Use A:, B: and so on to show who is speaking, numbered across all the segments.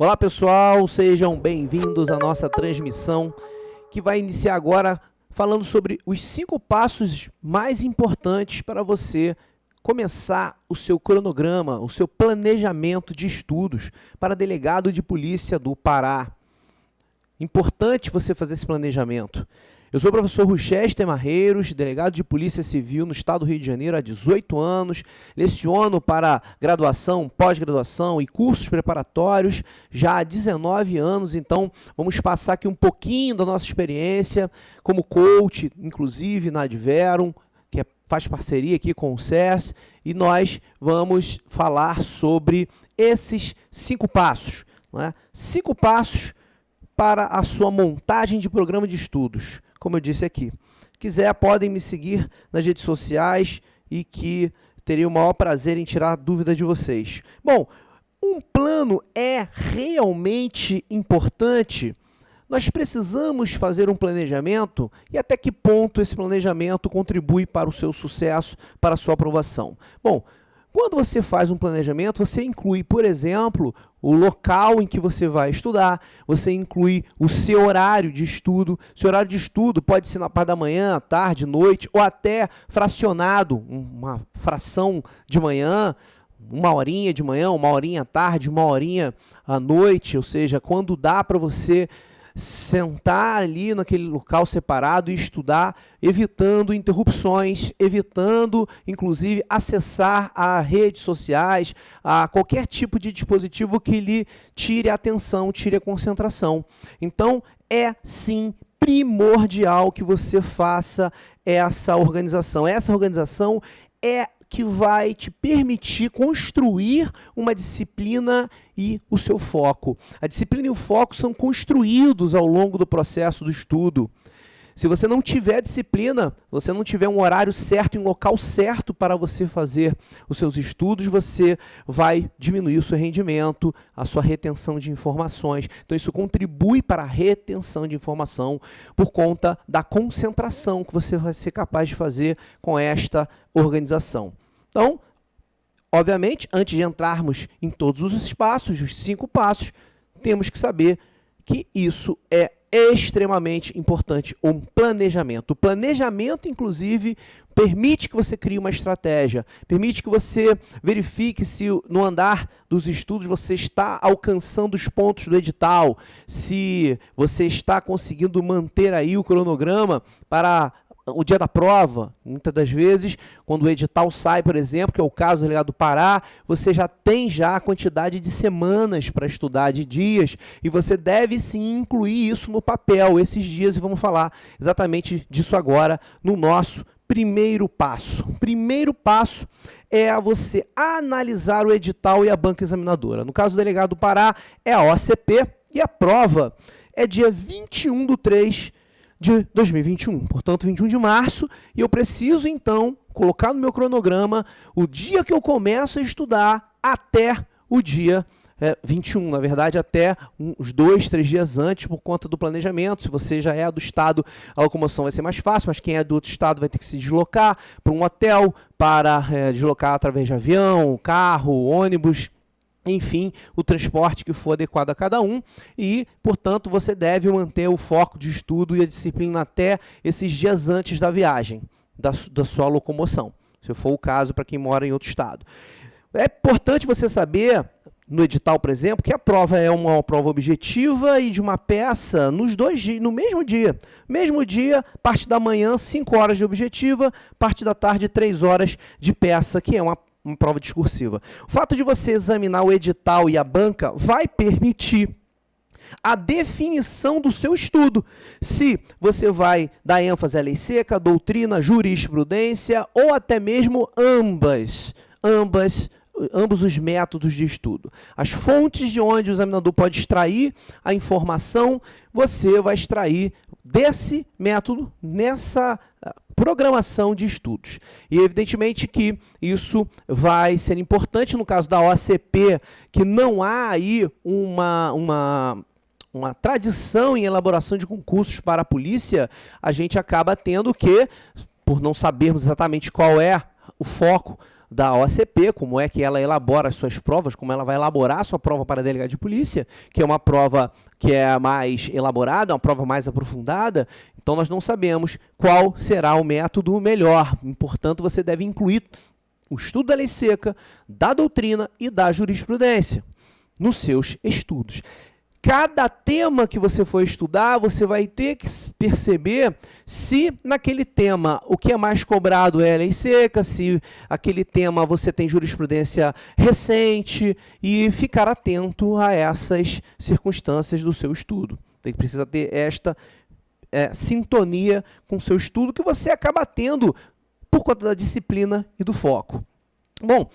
A: Olá pessoal, sejam bem-vindos à nossa transmissão que vai iniciar agora falando sobre os 5 passos mais importantes para você começar o seu cronograma, o seu planejamento de estudos para delegado de polícia do Pará. Importante você fazer esse planejamento. Eu sou o professor Rochester Marreiros, delegado de Polícia Civil no estado do Rio de Janeiro há 18 anos, leciono para graduação, pós-graduação e cursos preparatórios já há 19 anos, então vamos passar aqui um pouquinho da nossa experiência como coach, inclusive na Adverum, que faz parceria aqui com o SES, e nós vamos falar sobre esses 5 passos, não é? 5 passos para a sua montagem de programa de estudos. Como eu disse aqui. Se quiser, podem me seguir nas redes sociais e que teria o maior prazer em tirar a dúvida de vocês. Bom, um plano é realmente importante? Nós precisamos fazer um planejamento e até que ponto esse planejamento contribui para o seu sucesso, para a sua aprovação? Bom, quando você faz um planejamento, você inclui, por exemplo, o local em que você vai estudar, você inclui o seu horário de estudo. Seu horário de estudo pode ser na parte da manhã, tarde, noite, ou até fracionado, uma fração de manhã, 1 horinha de manhã, 1 horinha à tarde, 1 horinha à noite, ou seja, quando dá para você sentar ali naquele local separado e estudar, evitando interrupções, evitando, inclusive, acessar a redes sociais, a qualquer tipo de dispositivo que lhe tire a atenção, tire a concentração. Então, é sim primordial que você faça essa organização. Essa organização é que vai te permitir construir uma disciplina e o seu foco. A disciplina e o foco são construídos ao longo do processo do estudo. Se você não tiver disciplina, você não tiver um horário certo e um local certo para você fazer os seus estudos, você vai diminuir o seu rendimento, a sua retenção de informações. Então isso contribui para a retenção de informação por conta da concentração que você vai ser capaz de fazer com esta organização. Então, obviamente, antes de entrarmos em todos os passos, os 5 passos, temos que saber que isso é extremamente importante, um planejamento. O planejamento, inclusive, permite que você crie uma estratégia, permite que você verifique se no andar dos estudos você está alcançando os pontos do edital, se você está conseguindo manter aí o cronograma para o dia da prova. Muitas das vezes, quando o edital sai, por exemplo, que é o caso do delegado do Pará, você já tem a quantidade de semanas para estudar, de dias, e você deve sim incluir isso no papel, esses dias, e vamos falar exatamente disso agora no nosso primeiro passo. O primeiro passo é você analisar o edital e a banca examinadora. No caso do delegado do Pará, é a OCP, e a prova é dia 21/3 de 2021, portanto 21 de março, e eu preciso então colocar no meu cronograma o dia que eu começo a estudar até o dia 21, na verdade até uns 2, 3 dias antes por conta do planejamento. Se você já é do estado, a locomoção vai ser mais fácil, mas quem é do outro estado vai ter que se deslocar para um hotel, para deslocar através de avião, carro, ônibus, enfim, o transporte que for adequado a cada um e, portanto, você deve manter o foco de estudo e a disciplina até esses dias antes da viagem, da sua locomoção, se for o caso para quem mora em outro estado. É importante você saber, no edital, por exemplo, que a prova é uma prova objetiva e de uma peça no mesmo dia. Mesmo dia, parte da manhã, 5 horas de objetiva, parte da tarde, 3 horas de peça, que é uma prova discursiva. O fato de você examinar o edital e a banca vai permitir a definição do seu estudo. Se você vai dar ênfase à lei seca, doutrina, jurisprudência ou até mesmo ambos os métodos de estudo. As fontes de onde o examinador pode extrair a informação, você vai extrair desse método, nessa programação de estudos. E evidentemente que isso vai ser importante no caso da OCP, que não há aí uma tradição em elaboração de concursos para a polícia, a gente acaba tendo que, por não sabermos exatamente qual é o foco da OACP, como é que ela elabora as suas provas, como ela vai elaborar a sua prova para delegado de polícia, que é uma prova que é mais elaborada, uma prova mais aprofundada. Então nós não sabemos qual será o método melhor. Portanto, você deve incluir o estudo da lei seca, da doutrina e da jurisprudência nos seus estudos. Cada tema que você for estudar, você vai ter que perceber se naquele tema o que é mais cobrado é a lei seca, se aquele tema você tem jurisprudência recente, e ficar atento a essas circunstâncias do seu estudo. Precisa ter esta sintonia com o seu estudo, que você acaba tendo por conta da disciplina e do foco. Bom,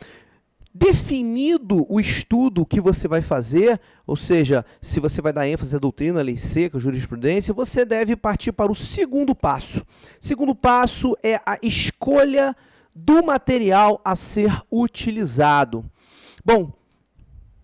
A: definido o estudo que você vai fazer, ou seja, se você vai dar ênfase à doutrina, à lei seca, à jurisprudência, você deve partir para o segundo passo. O segundo passo é a escolha do material a ser utilizado. Bom,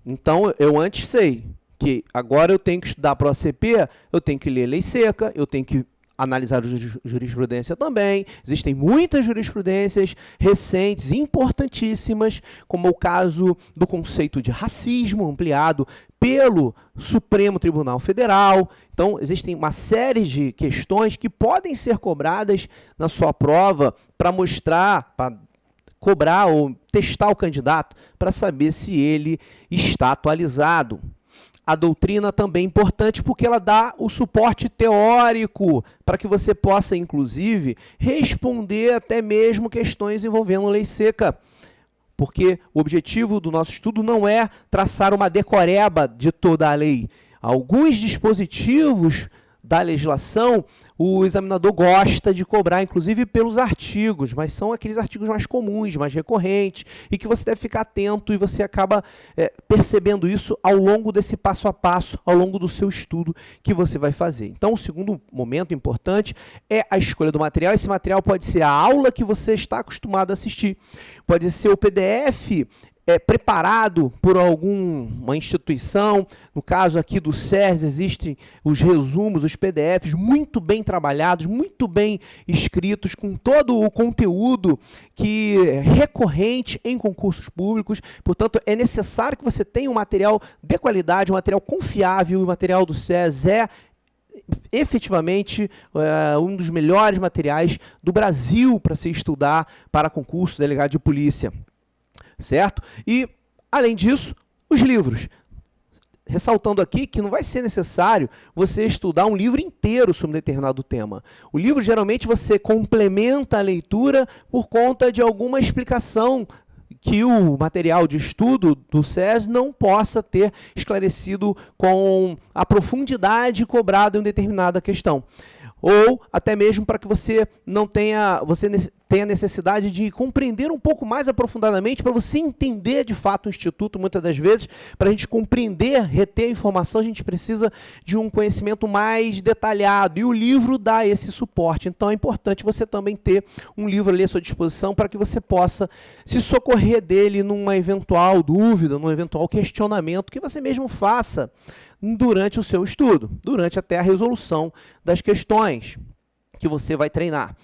A: então eu antes sei que agora eu tenho que estudar para o OACP, eu tenho que ler lei seca, eu tenho que analisar a jurisprudência também. Existem muitas jurisprudências recentes, importantíssimas, como o caso do conceito de racismo, ampliado pelo Supremo Tribunal Federal. Então, existem uma série de questões que podem ser cobradas na sua prova para mostrar, para cobrar ou testar o candidato para saber se ele está atualizado. A doutrina também é importante porque ela dá o suporte teórico para que você possa, inclusive, responder até mesmo questões envolvendo lei seca. Porque o objetivo do nosso estudo não é traçar uma decoreba de toda a lei. Alguns dispositivos da legislação, o examinador gosta de cobrar, inclusive pelos artigos, mas são aqueles artigos mais comuns, mais recorrentes, e que você deve ficar atento, e você acaba percebendo isso ao longo desse passo a passo, ao longo do seu estudo que você vai fazer. Então, o segundo momento importante é a escolha do material. Esse material pode ser a aula que você está acostumado a assistir, pode ser o PDF preparado por alguma instituição. No caso aqui do SERS, existem os resumos, os PDFs muito bem trabalhados, muito bem escritos, com todo o conteúdo que é recorrente em concursos públicos. Portanto, é necessário que você tenha um material de qualidade, um material confiável. O material do SERS é efetivamente um dos melhores materiais do Brasil para se estudar para concurso de delegado de polícia. Certo? E, além disso, os livros. Ressaltando aqui que não vai ser necessário você estudar um livro inteiro sobre um determinado tema. O livro, geralmente, você complementa a leitura por conta de alguma explicação que o material de estudo do SES não possa ter esclarecido com a profundidade cobrada em uma determinada questão. Ou até mesmo para que você não tenha, tenha necessidade de compreender um pouco mais aprofundadamente, para você entender de fato o Instituto. Muitas das vezes, para a gente compreender, reter a informação, a gente precisa de um conhecimento mais detalhado, e o livro dá esse suporte. Então é importante você também ter um livro ali à sua disposição, para que você possa se socorrer dele numa eventual dúvida, num eventual questionamento que você mesmo faça durante o seu estudo, durante até a resolução das questões que você vai treinar.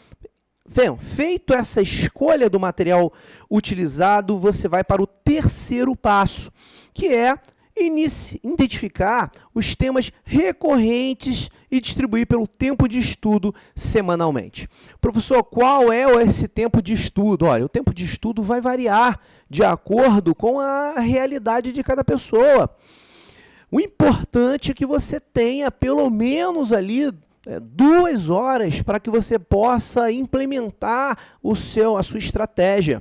A: Bem, feito essa escolha do material utilizado, você vai para o terceiro passo, que é identificar os temas recorrentes e distribuir pelo tempo de estudo semanalmente. Professor, qual é esse tempo de estudo? Olha, o tempo de estudo vai variar de acordo com a realidade de cada pessoa. O importante é que você tenha pelo menos ali 2 horas para que você possa implementar a sua estratégia.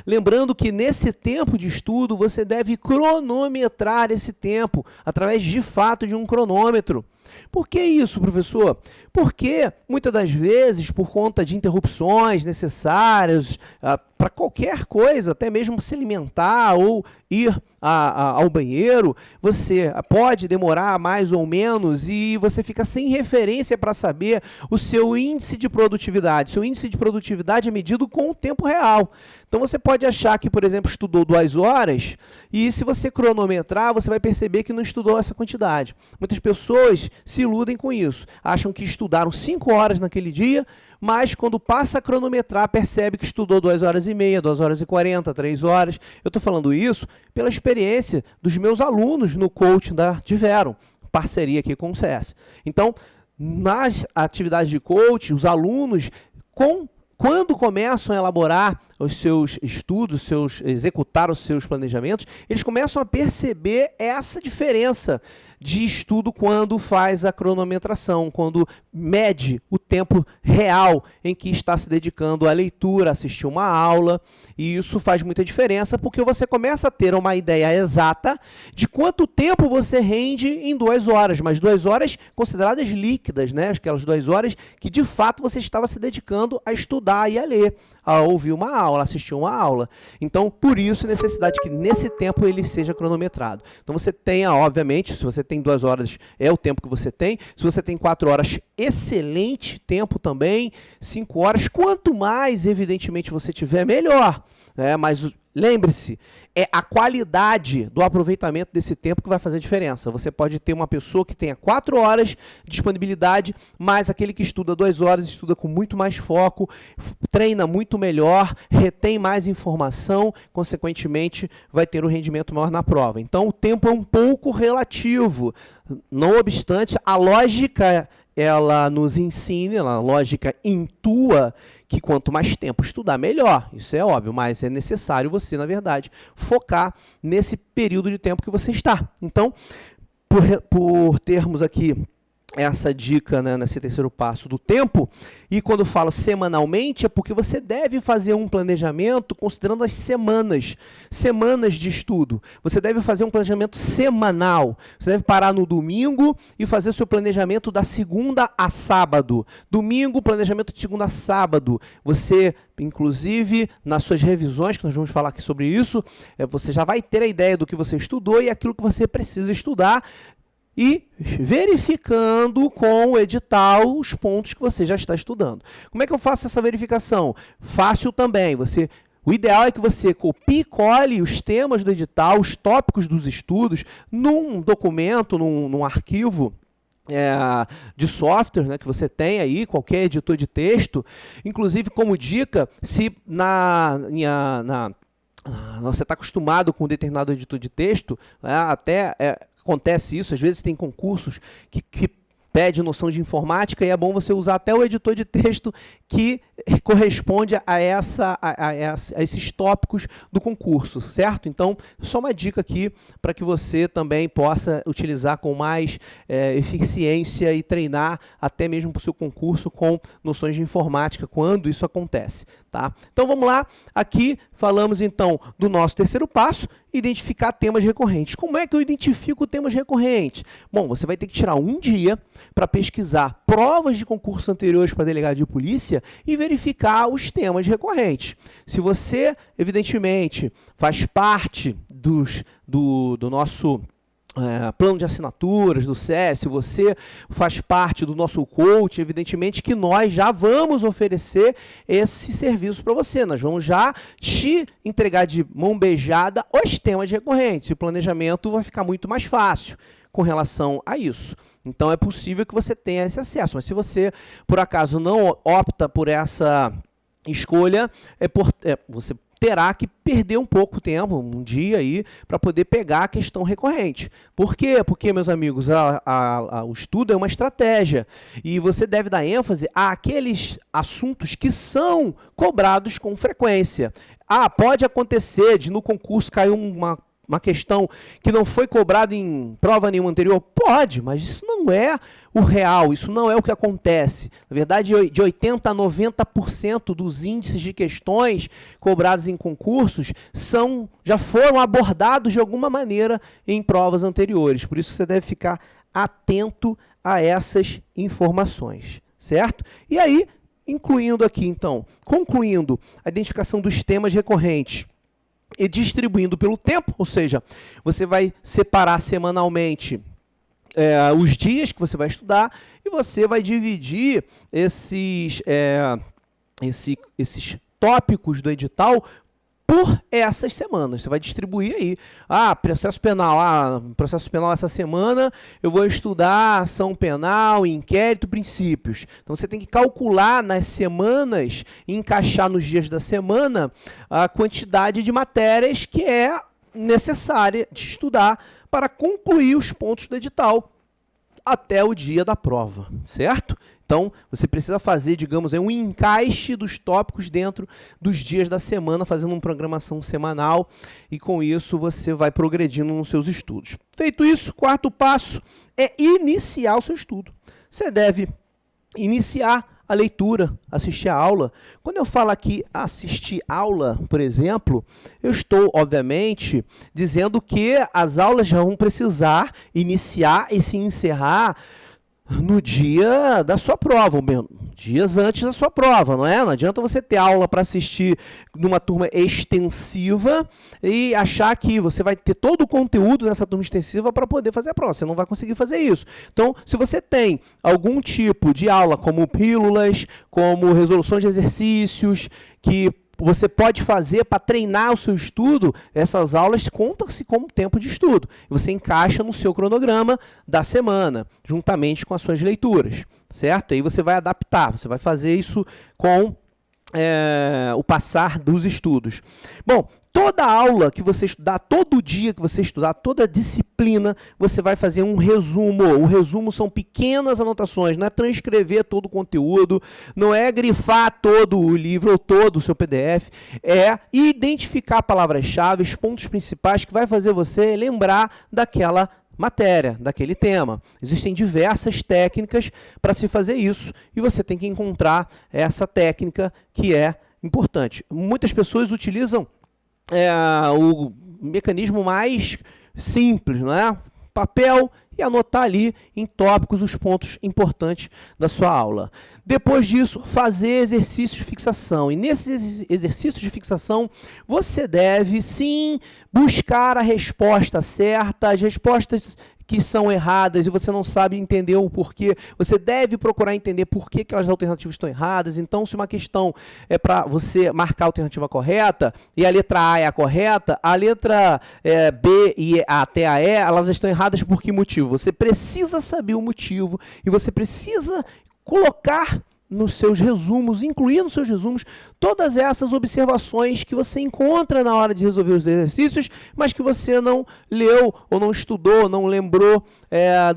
A: Lembrando que nesse tempo de estudo você deve cronometrar esse tempo através de fato de um cronômetro. Por que isso, professor? Porque muitas das vezes, por conta de interrupções necessárias para qualquer coisa, até mesmo se alimentar ou ir ao banheiro, você pode demorar mais ou menos e você fica sem referência para saber o seu índice de produtividade. Seu índice de produtividade é medido com o tempo real. Então você pode achar que, por exemplo, estudou 2 horas e se você cronometrar, você vai perceber que não estudou essa quantidade. Muitas pessoas se iludem com isso. Acham que estudaram 5 horas naquele dia, mas quando passa a cronometrar, percebe que estudou 2 horas e meia, 2 horas e 40, 3 horas. Eu estou falando isso pela experiência dos meus alunos no coaching da Tiveram, parceria aqui com o CS. Então, nas atividades de coaching, os alunos, quando começam a elaborar os seus estudos, executar os seus planejamentos, eles começam a perceber essa diferença de estudo quando faz a cronometração, quando mede o tempo real em que está se dedicando à leitura, assistir uma aula, e isso faz muita diferença porque você começa a ter uma ideia exata de quanto tempo você rende em 2 horas, mas 2 horas consideradas líquidas, né? Aquelas 2 horas que de fato você estava se dedicando a estudar e a ler, a ouvir uma aula, assistir uma aula. Então, por isso, a necessidade que nesse tempo ele seja cronometrado. Então, você tenha, obviamente, se você tem 2 horas, é o tempo que você tem. Se você tem 4 horas, excelente tempo também. 5 horas, quanto mais, evidentemente, você tiver, melhor. Mas lembre-se, é a qualidade do aproveitamento desse tempo que vai fazer a diferença. Você pode ter uma pessoa que tenha 4 horas de disponibilidade, mas aquele que estuda 2 horas, estuda com muito mais foco, treina muito melhor, retém mais informação, consequentemente vai ter um rendimento maior na prova. Então o tempo é um pouco relativo. Não obstante, a lógica ela nos ensina, a lógica intua que quanto mais tempo estudar, melhor. Isso é óbvio, mas é necessário você, na verdade, focar nesse período de tempo que você está. Então, por termos aqui essa dica, né, nesse terceiro passo do tempo, e quando eu falo semanalmente, é porque você deve fazer um planejamento considerando as semanas de estudo. Você deve fazer um planejamento semanal. Você deve parar no domingo e fazer o seu planejamento da segunda a sábado. Domingo, planejamento de segunda a sábado. Você, inclusive, nas suas revisões, que nós vamos falar aqui sobre isso, você já vai ter a ideia do que você estudou e aquilo que você precisa estudar, e verificando com o edital os pontos que você já está estudando. Como é que eu faço essa verificação? Fácil também. O ideal é que você copie e cole os temas do edital, os tópicos dos estudos, num documento, num arquivo de software, né, que você tem aí, qualquer editor de texto. Inclusive, como dica, se você está acostumado com um determinado editor de texto, acontece isso, às vezes tem concursos que pede noção de informática e é bom você usar até o editor de texto que corresponde a esses tópicos do concurso, certo? Então, só uma dica aqui para que você também possa utilizar com mais eficiência e treinar até mesmo para o seu concurso com noções de informática quando isso acontece, tá? Então, vamos lá. Aqui falamos, então, do nosso terceiro passo, identificar temas recorrentes. Como é que eu identifico temas recorrentes? Bom, você vai ter que tirar um dia para pesquisar provas de concursos anteriores para delegado de polícia e verificar os temas recorrentes. Se você, evidentemente, faz parte do nosso plano de assinaturas do SES, se você faz parte do nosso coach, evidentemente que nós já vamos oferecer esse serviço para você. Nós vamos já te entregar de mão beijada os temas recorrentes. E o planejamento vai ficar muito mais fácil com relação a isso. Então é possível que você tenha esse acesso. Mas se você, por acaso, não opta por essa escolha, você terá que perder um pouco de tempo, um dia aí, para poder pegar a questão recorrente. Por quê? Porque, meus amigos, o estudo é uma estratégia e você deve dar ênfase àqueles assuntos que são cobrados com frequência. Pode acontecer de no concurso cair uma questão que não foi cobrada em prova nenhuma anterior? Pode, mas isso não é o real, isso não é o que acontece. Na verdade, de 80% a 90% dos índices de questões cobrados em concursos já foram abordados de alguma maneira em provas anteriores. Por isso você deve ficar atento a essas informações, certo? E aí, incluindo aqui, então, concluindo a identificação dos temas recorrentes, e distribuindo pelo tempo, ou seja, você vai separar semanalmente os dias que você vai estudar e você vai dividir esses tópicos do edital por essas semanas. Você vai distribuir aí. Processo penal essa semana eu vou estudar ação penal, inquérito, princípios. Então você tem que calcular nas semanas, encaixar nos dias da semana a quantidade de matérias que é necessária de estudar para concluir os pontos do edital até o dia da prova, certo? Então, você precisa fazer, digamos, um encaixe dos tópicos dentro dos dias da semana, fazendo uma programação semanal, e com isso você vai progredindo nos seus estudos. Feito isso, quarto passo é iniciar o seu estudo. Você deve iniciar a leitura, assistir a aula. Quando eu falo aqui assistir aula, por exemplo, eu estou, obviamente, dizendo que as aulas já vão precisar iniciar e se encerrar no dia da sua prova, ou mesmo, dias antes da sua prova, não é? Não adianta você ter aula para assistir numa turma extensiva e achar que você vai ter todo o conteúdo nessa turma extensiva para poder fazer a prova. Você não vai conseguir fazer isso. Então, se você tem algum tipo de aula, como pílulas, como resoluções de exercícios, que você pode fazer para treinar o seu estudo, essas aulas contam-se como tempo de estudo. Você encaixa no seu cronograma da semana, juntamente com as suas leituras, certo? Aí você vai adaptar, você vai fazer isso com o passar dos estudos. Bom, toda aula que você estudar, todo dia que você estudar, toda disciplina, você vai fazer um resumo. O resumo são pequenas anotações, não é transcrever todo o conteúdo, não é grifar todo o livro ou todo o seu PDF, é identificar palavras-chave, os pontos principais que vai fazer você lembrar daquela matéria, daquele tema. Existem diversas técnicas para se fazer isso e você tem que encontrar essa técnica que é importante. Muitas pessoas utilizam o mecanismo mais simples, não é? Papel e anotar ali em tópicos os pontos importantes da sua aula. Depois disso, fazer exercícios de fixação. E nesses exercícios de fixação, você deve sim buscar a resposta certa, as respostas que são erradas e você não sabe entender o porquê, você deve procurar entender por que aquelas alternativas estão erradas. Então, se uma questão é para você marcar a alternativa correta e a letra A é a correta, a letra B e até a E, elas estão erradas por que motivo? Você precisa saber o motivo e você precisa colocar nos seus resumos, incluir nos seus resumos, todas essas observações que você encontra na hora de resolver os exercícios, mas que você não leu, ou não estudou, não lembrou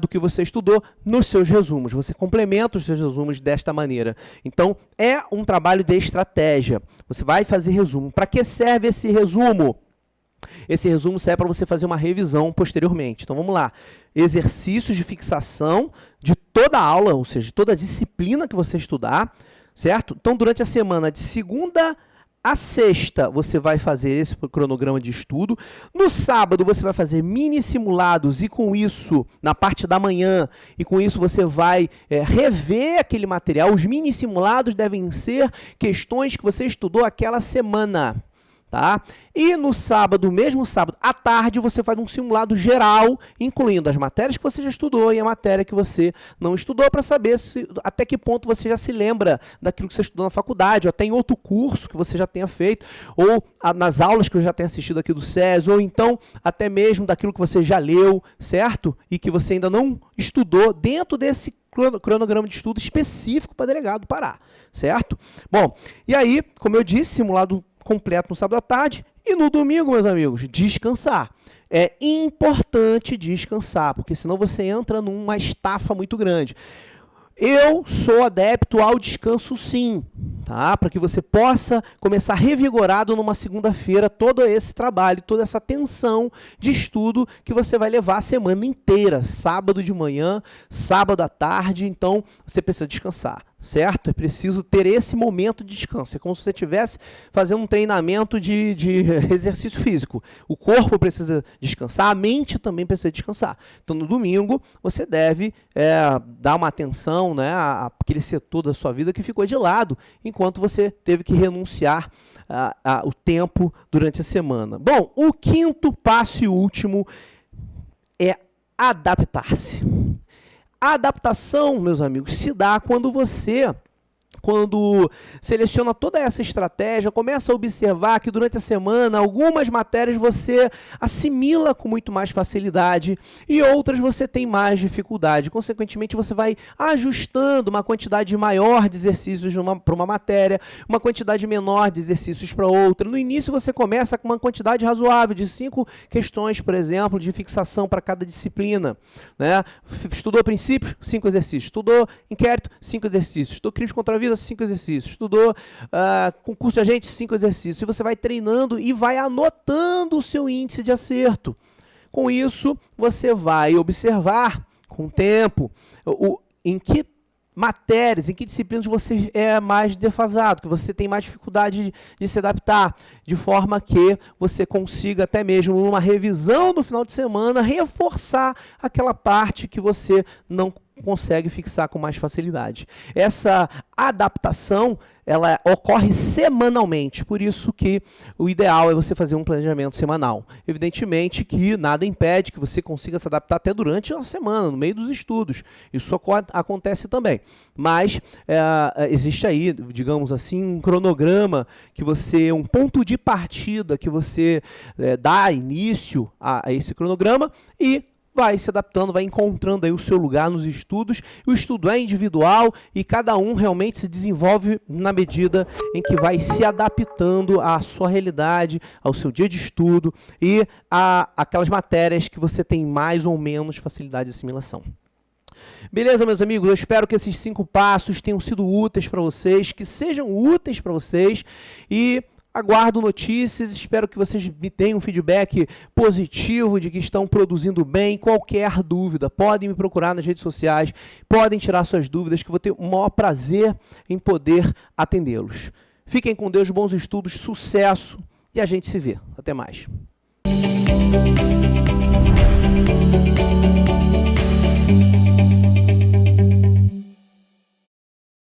A: do que você estudou nos seus resumos. Você complementa os seus resumos desta maneira. Então, é um trabalho de estratégia. Você vai fazer resumo. Para que serve esse resumo? Esse resumo serve para você fazer uma revisão posteriormente. Então, vamos lá. Exercícios de fixação de toda a aula, ou seja, de toda a disciplina que você estudar, certo? Então, durante a semana, de segunda a sexta, você vai fazer esse cronograma de estudo. No sábado, você vai fazer mini simulados e, com isso, na parte da manhã, e com isso você vai rever aquele material. Os mini simulados devem ser questões que você estudou aquela semana. Tá? E no sábado, mesmo sábado, à tarde, você faz um simulado geral, incluindo as matérias que você já estudou e a matéria que você não estudou, para saber até que ponto você já se lembra daquilo que você estudou na faculdade, ou até em outro curso que você já tenha feito, ou nas aulas que eu já tenha assistido aqui do SES, ou então até mesmo daquilo que você já leu, certo? E que você ainda não estudou dentro desse cronograma de estudo específico para delegado parar, certo? Bom, e aí, como eu disse, simulado completo no sábado à tarde e no domingo, meus amigos, descansar. É importante descansar, porque senão você entra numa estafa muito grande. Eu sou adepto ao descanso sim, tá? Para que você possa começar revigorado numa segunda-feira todo esse trabalho, toda essa tensão de estudo que você vai levar a semana inteira, sábado de manhã, sábado à tarde, então você precisa descansar, certo? É preciso ter esse momento de descanso. É como se você estivesse fazendo um treinamento de exercício físico. O corpo precisa descansar, a mente também precisa descansar. Então, no domingo, você deve dar uma atenção, né, àquele setor da sua vida que ficou de lado, enquanto você teve que renunciar o tempo durante a semana. Bom, o quinto passo e último é adaptar-se. A adaptação, meus amigos, se dá quando você quando seleciona toda essa estratégia, começa a observar que durante a semana algumas matérias você assimila com muito mais facilidade e outras você tem mais dificuldade. Consequentemente, você vai ajustando uma quantidade maior de exercícios para uma matéria, uma quantidade menor de exercícios para outra. No início, você começa com uma quantidade razoável de 5 questões, por exemplo, de fixação para cada disciplina, né? Estudou princípios? 5 exercícios. Estudou inquérito? 5 exercícios. Estudou crimes contra a vida? 5 exercícios. Estudou concurso de agente? 5 exercícios. E você vai treinando e vai anotando o seu índice de acerto. Com isso, você vai observar com o tempo em que matérias, em que disciplinas você é mais defasado, que você tem mais dificuldade de se adaptar, de forma que você consiga até mesmo numa revisão do final de semana reforçar aquela parte que você não consegue fixar com mais facilidade. Essa adaptação, ela ocorre semanalmente, por isso que o ideal é você fazer um planejamento semanal. Evidentemente que nada impede que você consiga se adaptar até durante a semana, no meio dos estudos. Isso acontece também. Mas existe aí, digamos assim, um cronograma que você, um ponto de partida que você dá início a esse cronograma e vai se adaptando, vai encontrando aí o seu lugar nos estudos. O estudo é individual e cada um realmente se desenvolve na medida em que vai se adaptando à sua realidade, ao seu dia de estudo e aquelas matérias que você tem mais ou menos facilidade de assimilação. Beleza, meus amigos? Eu espero que esses 5 passos tenham sido úteis para vocês, que sejam úteis para vocês e aguardo notícias, espero que vocês me tenham um feedback positivo de que estão produzindo bem. Qualquer dúvida, podem me procurar nas redes sociais, podem tirar suas dúvidas, que eu vou ter o maior prazer em poder atendê-los. Fiquem com Deus, bons estudos, sucesso e a gente se vê. Até mais.